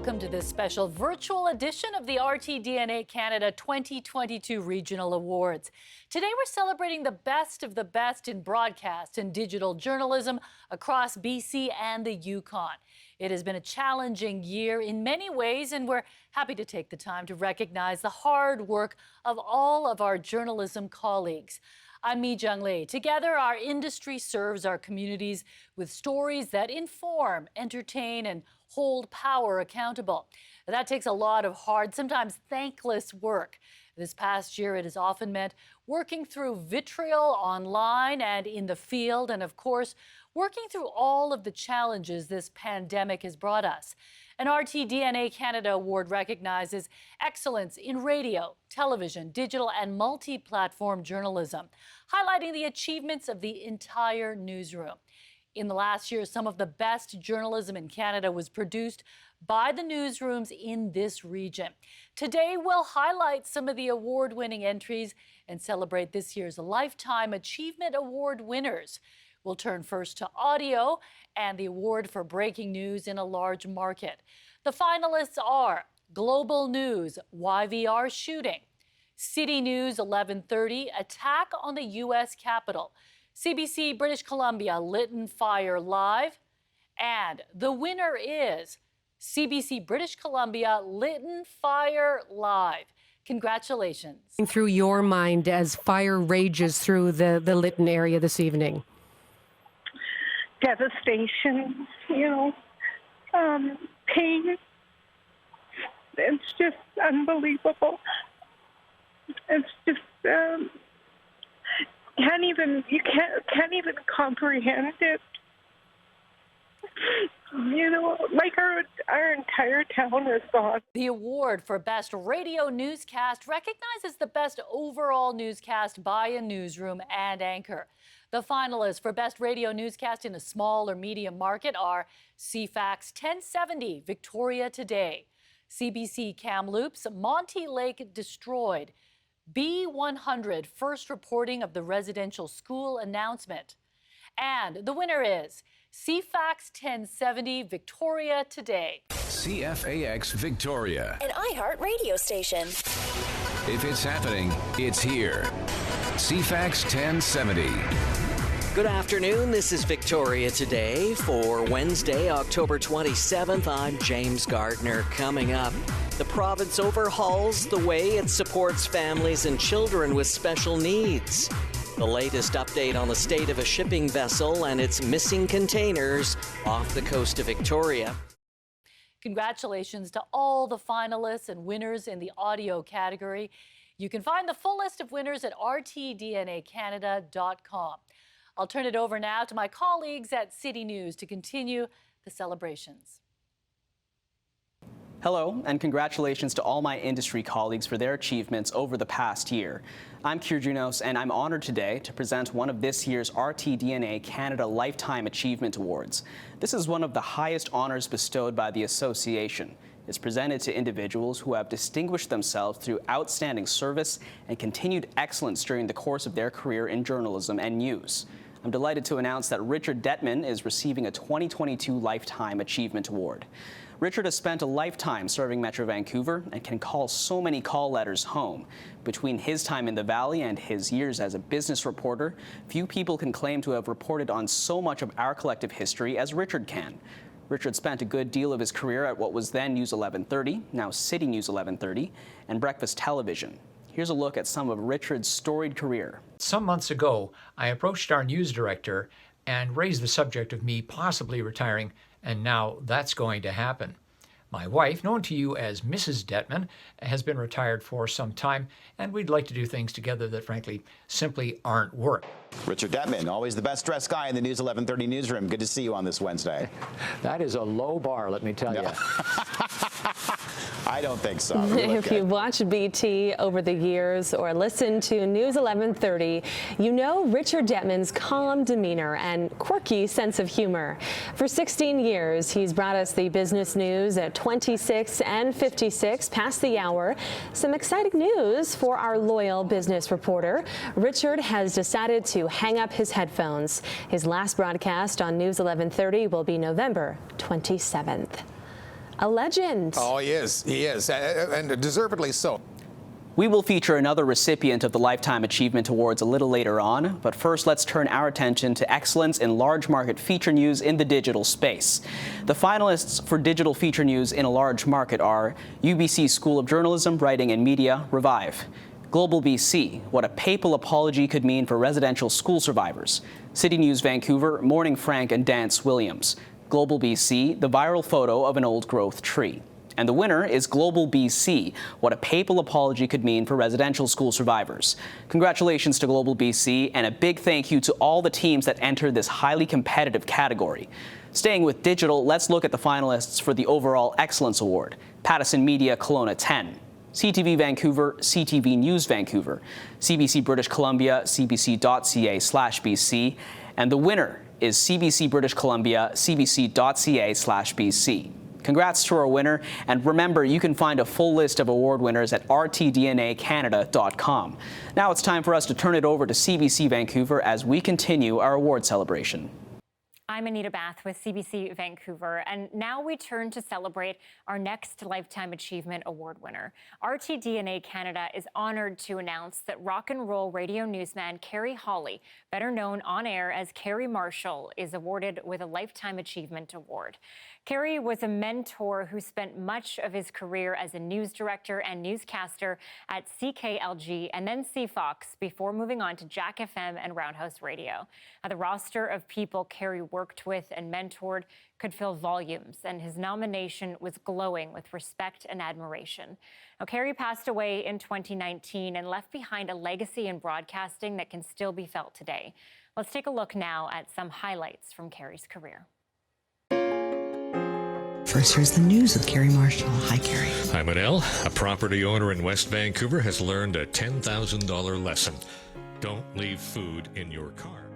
welcome to this special virtual edition of the Rtdna Canada 2022 Regional Awards. Today we're celebrating the best of the best in broadcast and digital journalism across BC and the Yukon. It has been a challenging year in many ways, and we're happy to take the time to recognize the hard work of all of our journalism colleagues. I'm Mi Jung Lee. Together, our industry serves our communities with stories that inform, entertain, and hold power accountable. That takes a lot of hard, sometimes thankless work. This past year, it has often meant working through vitriol online and in the field, and of course, working through all of the challenges this pandemic has brought us. An Rtdna Canada Award recognizes excellence in radio, television, digital, and multi-platform journalism, highlighting the achievements of the entire newsroom. In the last year, some of the best journalism in Canada was produced by the newsrooms in this region. Today, we'll highlight some of the award-winning entries and celebrate this year's Lifetime Achievement Award winners. We'll turn first to audio and the award for breaking news in a large market. The finalists are Global News, YVR shooting, City News 1130, attack on the U.S. Capitol, CBC British Columbia, Lytton Fire Live, and the winner is CBC British Columbia, Lytton Fire Live. Congratulations. Through your mind as fire rages through the Lytton area this evening. Devastation, pain. It's just unbelievable. It's just you can't even comprehend it. Like our entire town is gone. The award for Best Radio Newscast recognizes the best overall newscast by a newsroom and anchor. The finalists for Best Radio Newscast in a small or medium market are CFAX 1070, Victoria Today, CBC Kamloops, Monty Lake Destroyed, B100, First Reporting of the Residential School Announcement. And the winner is CFAX 1070, Victoria Today. CFAX Victoria. An iHeart radio station. If it's happening, it's here. CFAX 1070. Good afternoon. This is Victoria Today for Wednesday, October 27th. I'm James Gardner. Coming up, the province overhauls the way it supports families and children with special needs. The latest update on the state of a shipping vessel and its missing containers off the coast of Victoria. Congratulations to all the finalists and winners in the audio category. You can find the full list of winners at rtdnacanada.com. I'll turn it over now to my colleagues at City News to continue the celebrations. Hello, and congratulations to all my industry colleagues for their achievements over the past year. I'm Rtdna, and I'm honored today to present one of this year's Rtdna Canada Lifetime Achievement Awards. This is one of the highest honors bestowed by the association. It's presented to individuals who have distinguished themselves through outstanding service and continued excellence during the course of their career in journalism and news. I'm delighted to announce that Richard Detman is receiving a 2022 Lifetime Achievement Award. Richard has spent a lifetime serving Metro Vancouver and can call so many call letters home. Between his time in the Valley and his years as a business reporter, few people can claim to have reported on so much of our collective history as Richard can. Richard spent a good deal of his career at what was then News 1130, now City News 1130, and Breakfast Television. Here's a look at some of Richard's storied career. Some months ago, I approached our news director and raised the subject of me possibly retiring, and now that's going to happen. My wife, known to you as Mrs. Detman, has been retired for some time, and we'd like to do things together that, frankly, simply aren't work. Richard Detman, always the best-dressed guy in the News 1130 newsroom. Good to see you on this Wednesday. That is a low bar, let me tell you. I don't think so. If you've watched BT over the years or listened to News 1130, you know Richard Detman's calm demeanor and quirky sense of humor. For 16 years, he's brought us the business news at 26 and 56 past the hour. Some exciting news for our loyal business reporter. Richard has decided to hang up his headphones. His last broadcast on News 1130 will be November 27th. a legend. Oh, he is, and deservedly so. We will feature another recipient of the Lifetime Achievement Awards a little later on, but first let's turn our attention to excellence in large market feature news in the digital space. The finalists for digital feature news in a large market are UBC School of Journalism, Writing and Media, Revive; Global BC, What a Papal Apology Could Mean for Residential School Survivors; City News Vancouver, Morning Frank and Dance Williams; Global BC, The Viral Photo of an Old Growth Tree. And the winner is Global BC, What a Papal Apology Could Mean for Residential School Survivors. Congratulations to Global BC, and a big thank you to all the teams that entered this highly competitive category. Staying with digital, let's look at the finalists for the Overall Excellence Award. Pattison Media Kelowna 10, CTV Vancouver, CTV News Vancouver, CBC British Columbia, cbc.ca/BC, and the winner is CBC British Columbia, cbc.ca/BC. Congrats to our winner, and remember, you can find a full list of award winners at rtdnacanada.com. Now it's time for us to turn it over to CBC Vancouver as we continue our award celebration. I'm Anita Bath with CBC Vancouver, and now we turn to celebrate our next Lifetime Achievement Award winner. Rtdna Canada is honored to announce that rock and roll radio newsman Carrie Hawley, better known on air as Kerry Marshall, is awarded with a Lifetime Achievement Award. Kerry was a mentor who spent much of his career as a news director and newscaster at CKLG and then CFox before moving on to Jack FM and Roundhouse Radio. The roster of people Kerry worked with and mentored could fill volumes, and his nomination was glowing with respect and admiration. Now, Kerry passed away in 2019 and left behind a legacy in broadcasting that can still be felt today. Let's take a look now at some highlights from Kerry's career. First, here's the news with Kerry Marshall. Hi, Kerry. Hi, Manel. A property owner in West Vancouver has learned a $10,000 lesson. Don't leave food in your car.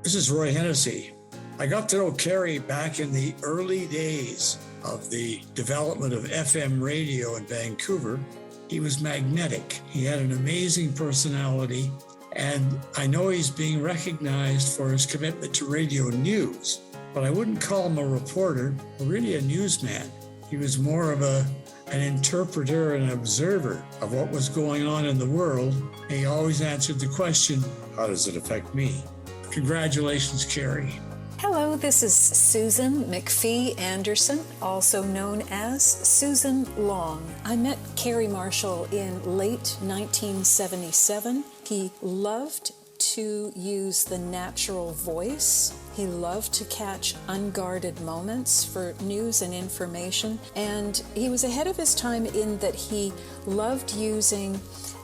This is Roy Hennessy. I got to know Kerry back in the early days of the development of FM radio in Vancouver. He was magnetic. He had an amazing personality, and I know he's being recognized for his commitment to radio news. But I wouldn't call him a reporter, or really a newsman. He was more of an interpreter and observer of what was going on in the world. He always answered the question, how does it affect me? Congratulations, Kerry. Hello, this is Susan McPhee Anderson, also known as Susan Long. I met Kerry Marshall in late 1977. He loved to use the natural voice. He loved to catch unguarded moments for news and information. And he was ahead of his time in that he loved using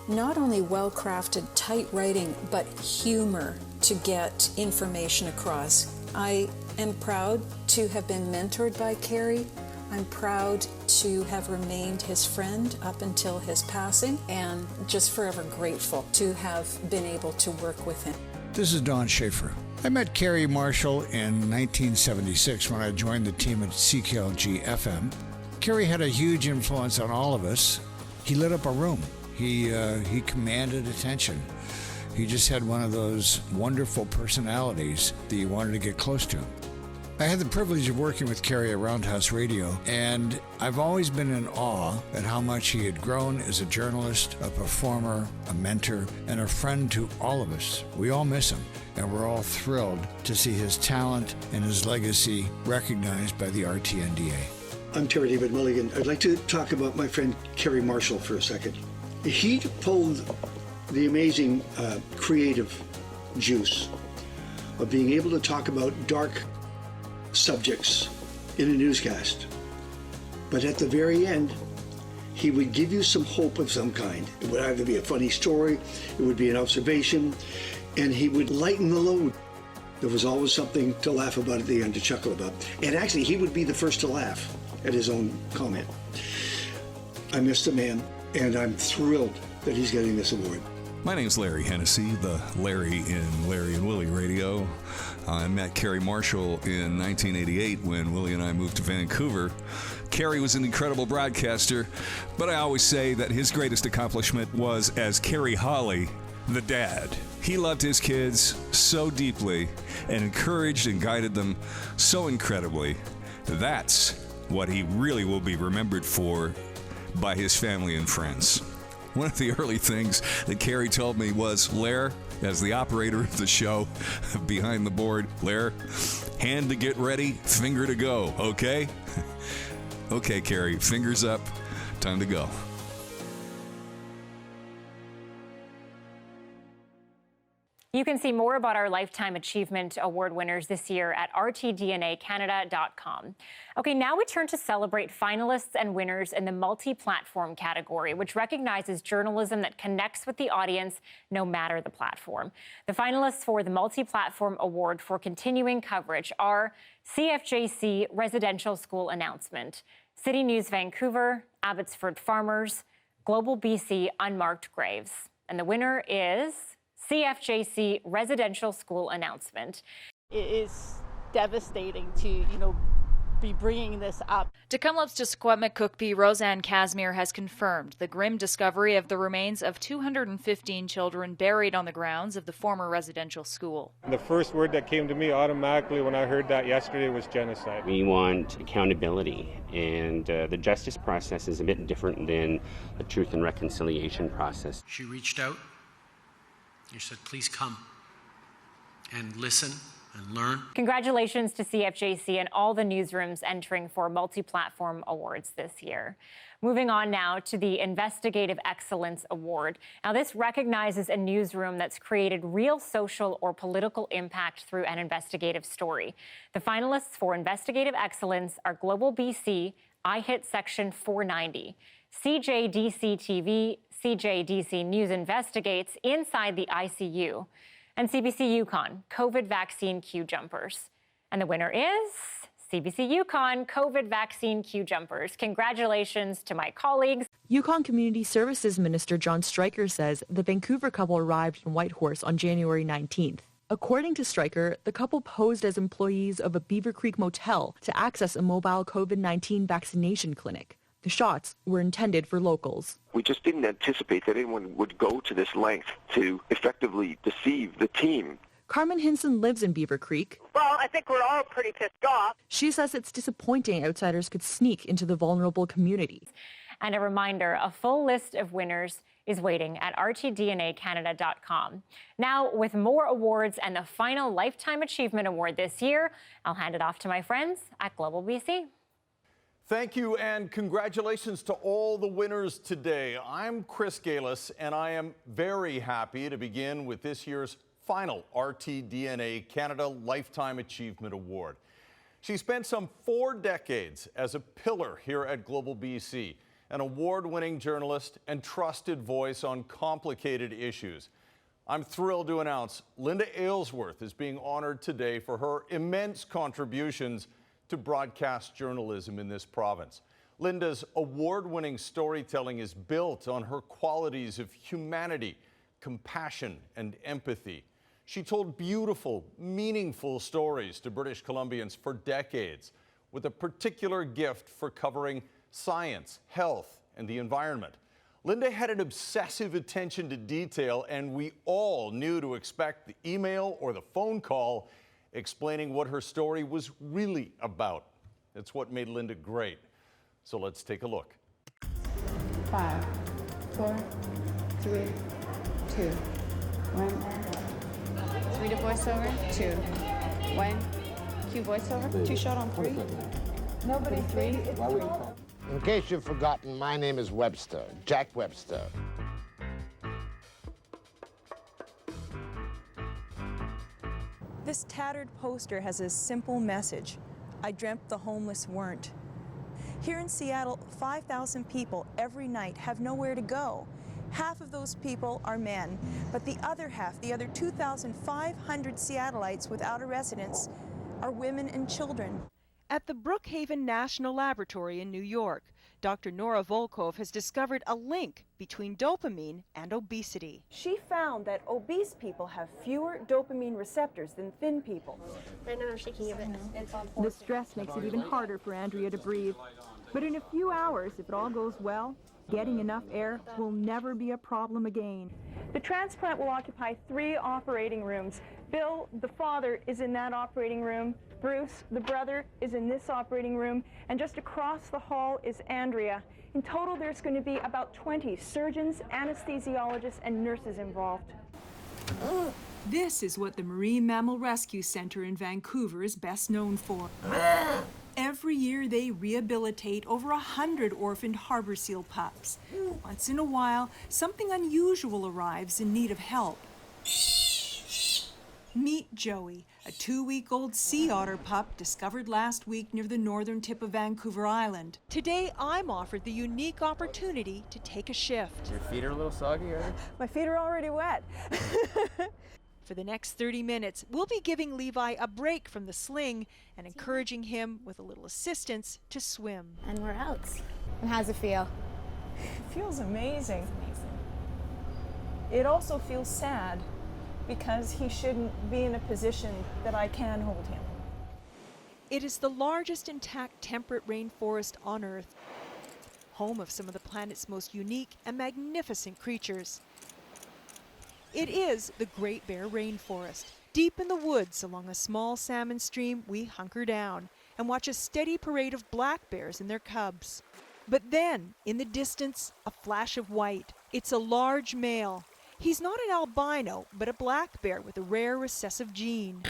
not only well-crafted, tight writing, but humor to get information across. I am proud to have been mentored by Kerry. I'm proud to have remained his friend up until his passing, and just forever grateful to have been able to work with him. This is Don Schaefer. I met Kerry Marshall in 1976 when I joined the team at CKLG FM. Kerry had a huge influence on all of us. He lit up a room. He commanded attention. He just had one of those wonderful personalities that you wanted to get close to. I had the privilege of working with Kerry at Roundhouse Radio, and I've always been in awe at how much he had grown as a journalist, a performer, a mentor, and a friend to all of us. We all miss him, and we're all thrilled to see his talent and his legacy recognized by the RTNDA. I'm Terry David Mulligan. I'd like to talk about my friend Kerry Marshall for a second. He pulled the amazing creative juice of being able to talk about dark subjects in a newscast. But at the very end, he would give you some hope of some kind. It would either be a funny story, it would be an observation, and he would lighten the load. There was always something to laugh about at the end, to chuckle about. And actually, he would be the first to laugh at his own comment. I miss the man, and I'm thrilled that he's getting this award. My name's Larry Hennessy, the Larry in Larry and Willie Radio. I met Kerry Marshall in 1988 when Willie and I moved to Vancouver. Kerry was an incredible broadcaster, but I always say that his greatest accomplishment was as Carrie Hawley, the dad. He loved his kids so deeply and encouraged and guided them so incredibly. That's what he really will be remembered for by his family and friends. One of the early things that Kerry told me was, Lair, as the operator of the show behind the board, Lair, hand to get ready, finger to go, okay? Okay, Kerry, fingers up, time to go. You can see more about our Lifetime Achievement Award winners this year at rtdnacanada.com. Okay, now we turn to celebrate finalists and winners in the multi-platform category, which recognizes journalism that connects with the audience no matter the platform. The finalists for the Multi-Platform Award for continuing coverage are CFJC Residential School Announcement, City News Vancouver, Abbotsford Farmers, Global BC Unmarked Graves. And the winner is CFJC Residential School Announcement. It is devastating to, be bringing this up. Tecumlup's Tisquemet Cookpee Roseanne Casimir has confirmed the grim discovery of the remains of 215 children buried on the grounds of the former residential school. The first word that came to me automatically when I heard that yesterday was genocide. We want accountability, and the justice process is a bit different than the truth and reconciliation process. She reached out. She said, please come and listen and learn. Congratulations to CFJC and all the newsrooms entering for multi-platform awards this year. Moving on now to the Investigative Excellence Award. Now, this recognizes a newsroom that's created real social or political impact through an investigative story. The finalists for Investigative Excellence are Global BC, iHit Section 490, CJDC TV, CJDC News Investigates Inside the ICU, and CBC Yukon, COVID Vaccine Queue Jumpers. And the winner is CBC Yukon COVID Vaccine Queue Jumpers. Congratulations to my colleagues. Yukon Community Services Minister John Stryker says the Vancouver couple arrived in Whitehorse on January 19th. According to Stryker, the couple posed as employees of a Beaver Creek motel to access a mobile COVID-19 vaccination clinic. The shots were intended for locals. We just didn't anticipate that anyone would go to this length to effectively deceive the team. Carmen Hinson lives in Beaver Creek. Well, I think we're all pretty pissed off. She says it's disappointing outsiders could sneak into the vulnerable community. And a reminder, a full list of winners is waiting at rtdnacanada.com. Now, with more awards and the final Lifetime Achievement Award this year, I'll hand it off to my friends at Global BC. Thank you and congratulations to all the winners today. I'm Chris Galis and I am very happy to begin with this year's final Rtdna Canada Lifetime Achievement Award. She spent some 4 decades as a pillar here at Global BC, an award-winning journalist and trusted voice on complicated issues. I'm thrilled to announce Linda Ailsworth is being honored today for her immense contributions to broadcast journalism in this province. Linda's award-winning storytelling is built on her qualities of humanity, compassion, and empathy. She told beautiful, meaningful stories to British Columbians for decades, with a particular gift for covering science, health, and the environment. Linda had an obsessive attention to detail, and we all knew to expect the email or the phone call explaining what her story was really about. It's what made Linda great. So let's take a look. 5, 4, 3, 2, 1. 3 to voiceover, 2, 1. Cue voiceover, 2 shot on 3. Nobody 3. In case you've forgotten, my name is Webster, Jack Webster. This tattered poster has a simple message. I dreamt the homeless weren't. Here in Seattle, 5,000 people every night have nowhere to go. Half of those people are men, but the other half, the other 2,500 Seattleites without a residence, are women and children. At the Brookhaven National Laboratory in New York, Dr. Nora Volkov has discovered a link between dopamine and obesity. She found that obese people have fewer dopamine receptors than thin people. Right now I'm shaking a bit. The stress makes it even harder for Andrea to breathe. But in a few hours, if it all goes well, getting enough air will never be a problem again. The transplant will occupy 3 operating rooms. Bill, the father, is in that operating room. Bruce, the brother, is in this operating room, and just across the hall is Andrea. In total, there's going to be about 20 surgeons, anesthesiologists, and nurses involved. This is what the Marine Mammal Rescue Center in Vancouver is best known for. Every year they rehabilitate over 100 orphaned harbor seal pups. Once in a while, something unusual arrives in need of help. Meet Joey, a 2-week-old sea otter pup discovered last week near the northern tip of Vancouver Island. Today, I'm offered the unique opportunity to take a shift. Your feet are a little soggy, are they? My feet are already wet. For the next 30 minutes, we'll be giving Levi a break from the sling and encouraging him, with a little assistance, to swim. And we're out. And how's it feel? It feels amazing. It's amazing. It also feels sad because he shouldn't be in a position that I can hold him. It is the largest intact temperate rainforest on Earth, home of some of the planet's most unique and magnificent creatures. It is the Great Bear Rainforest. Deep in the woods along a small salmon stream, we hunker down and watch a steady parade of black bears and their cubs. But then, in the distance, a flash of white. It's a large male. He's not an albino, but a black bear with a rare recessive gene.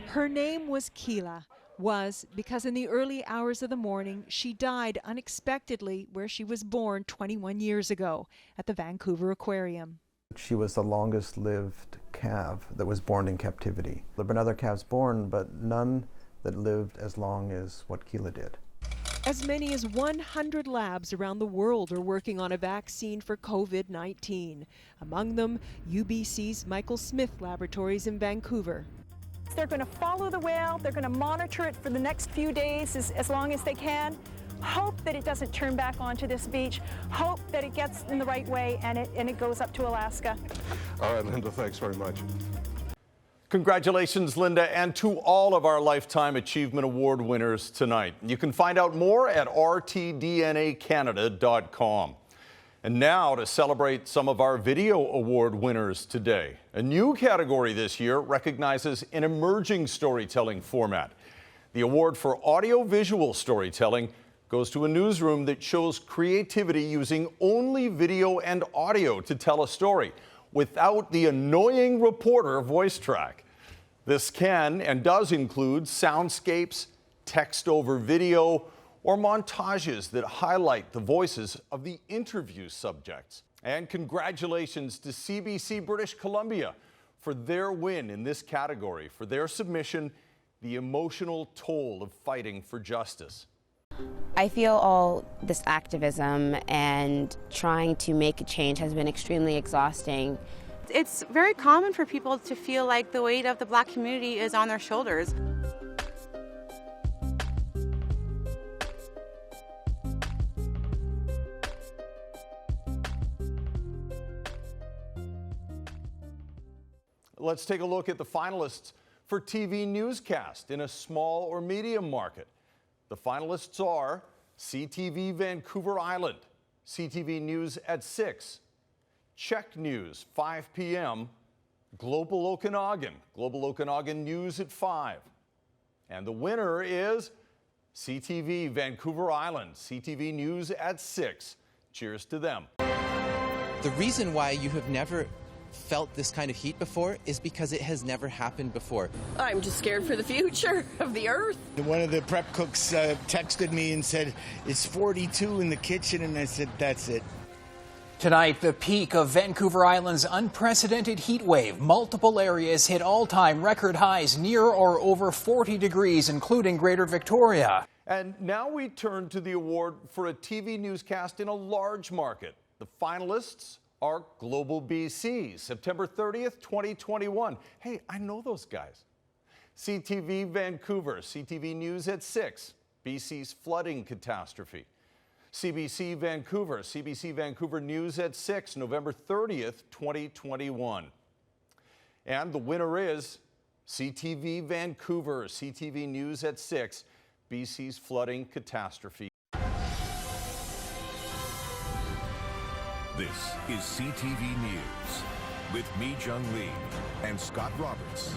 Her name was Keela. Was because in the early hours of the morning, she died unexpectedly where she was born 21 years ago at the Vancouver Aquarium. She was the longest lived calf that was born in captivity. There have been other calves born, but none that lived as long as what Keela did. As many as 100 labs around the world are working on a vaccine for COVID-19. Among them, UBC's Michael Smith Laboratories in Vancouver. They're going to follow the whale. They're going to monitor it for the next few days as long as they can. Hope that it doesn't turn back onto this beach. Hope that it gets in the right way and it goes up to Alaska. All right, Linda, thanks very much. Congratulations, Linda, and to all of our Lifetime Achievement Award winners tonight. You can find out more at rtdnacanada.com. And now to celebrate some of our video award winners today. A new category this year recognizes an emerging storytelling format. The award for audio-visual storytelling goes to a newsroom that shows creativity using only video and audio to tell a story, without the annoying reporter voice track. This can and does include soundscapes, text over video, or montages that highlight the voices of the interview subjects. And congratulations to CBC British Columbia for their win in this category, for their submission, The Emotional Toll of Fighting for Justice. I feel all this activism and trying to make a change has been extremely exhausting. It's very common for people to feel like the weight of the Black community is on their shoulders. Let's take a look at the finalists for TV Newscast in a small or medium market. The finalists are CTV Vancouver Island, CTV News at 6, Czech News, 5 p.m., Global Okanagan, Global Okanagan News at 5. And the winner is CTV Vancouver Island, CTV News at 6. Cheers to them. The reason why you have never felt this kind of heat before is because it has never happened before. I'm just scared for the future of the earth. One of the prep cooks texted me and said, it's 42 in the kitchen, and I said, that's it. Tonight, the peak of Vancouver Island's unprecedented heat wave. Multiple areas hit all-time record highs near or over 40 degrees, including Greater Victoria. And now we turn to the award for a TV newscast in a large market. The finalists are Global BC, September 30th, 2021. Hey, I know those guys. CTV Vancouver, CTV News at 6, BC's flooding catastrophe. CBC Vancouver News at 6, November 30th, 2021. And the winner is CTV Vancouver, CTV News at 6, BC's flooding catastrophe. This is CTV News with Mi Jung Lee and Scott Roberts.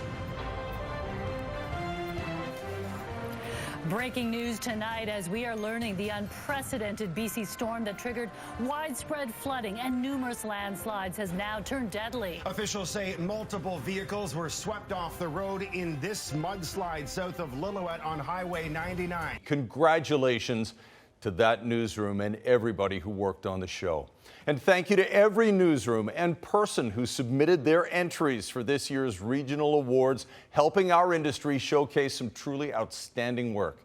Breaking news tonight as we are learning the unprecedented BC storm that triggered widespread flooding and numerous landslides has now turned deadly. Officials say multiple vehicles were swept off the road in this mudslide south of Lillooet on Highway 99. Congratulations to that newsroom and everybody who worked on the show. And thank you to every newsroom and person who submitted their entries for this year's regional awards, helping our industry showcase some truly outstanding work.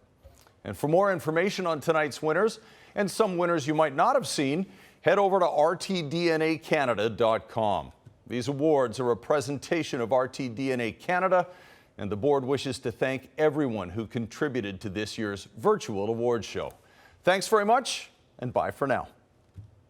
And for more information on tonight's winners and some winners you might not have seen, head over to rtdnacanada.com. These awards are a presentation of Rtdna Canada, and the board wishes to thank everyone who contributed to this year's virtual awards show. Thanks very much, and bye for now.